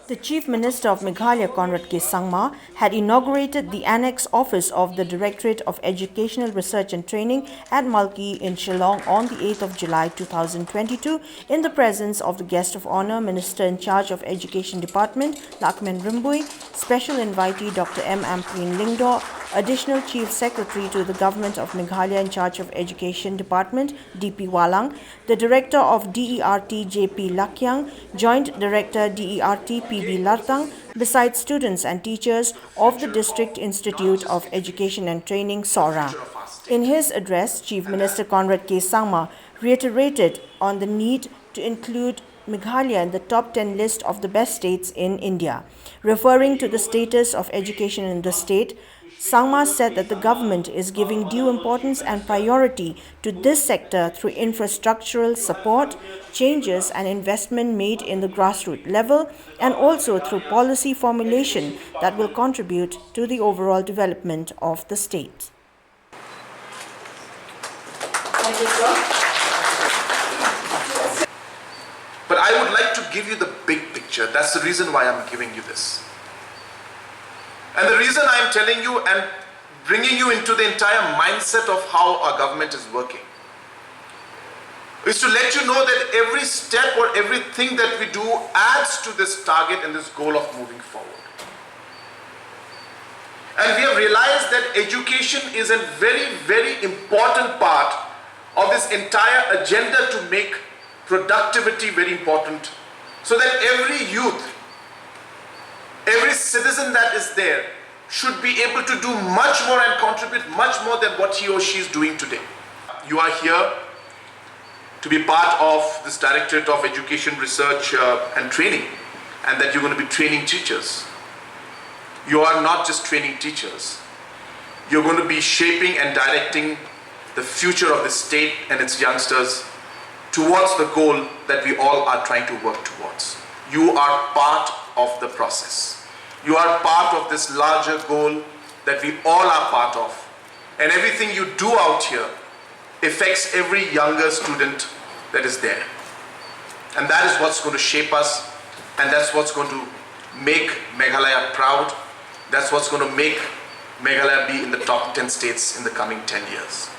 The Chief Minister of Meghalaya, Conrad K Sangma, had inaugurated the annexe office of the Directorate of Educational Research and Training at Malki in Shillong on the 8th of July 2022 in the presence of the guest of honor, Minister in charge of Education Department, Lahkmen Rymbui, Special Invitee Dr. M Ampareen Lyngdoh, Additional Chief Secretary to the Government of Meghalaya in charge of Education Department, P Wahlang, the Director of DERT, P Lakiang, Joint Director DERT, P Lartang, besides students and teachers of the District Institute of Education and Training, SORA. In his address, Chief Minister Conrad K Sangma reiterated on the need to include Meghalaya in the top 10 list of the best states in India. Referring to the status of education in the state, Sangma said that the government is giving due importance and priority to this sector through infrastructural support, changes and investment made in the grassroots level, and also through policy formulation that will contribute to the overall development of the state. Thank you, sir. But I would like to give you the big picture. That's the reason why I'm giving you this. And the reason I'm telling you and bringing you into the entire mindset of how our government is working is to let you know that every step or everything that we do adds to this target and this goal of moving forward. And we have realized that education is a very, very important part of this entire agenda to make productivity very important, so that every youth, every citizen that is there should be able to do much more and contribute much more than what he or she is doing today. You are here to be part of this Directorate of Education, Research and Training, and that you're going to be training teachers. You are not just training teachers. You're going to be shaping and directing the future of the state and its youngsters towards the goal that we all are trying to work towards. You are part of the process. You are part of this larger goal that we all are part of. And everything you do out here affects every younger student that is there. And that is what's going to shape us, and that's what's going to make Meghalaya proud. That's what's going to make Meghalaya be in the top 10 states in the coming 10 years.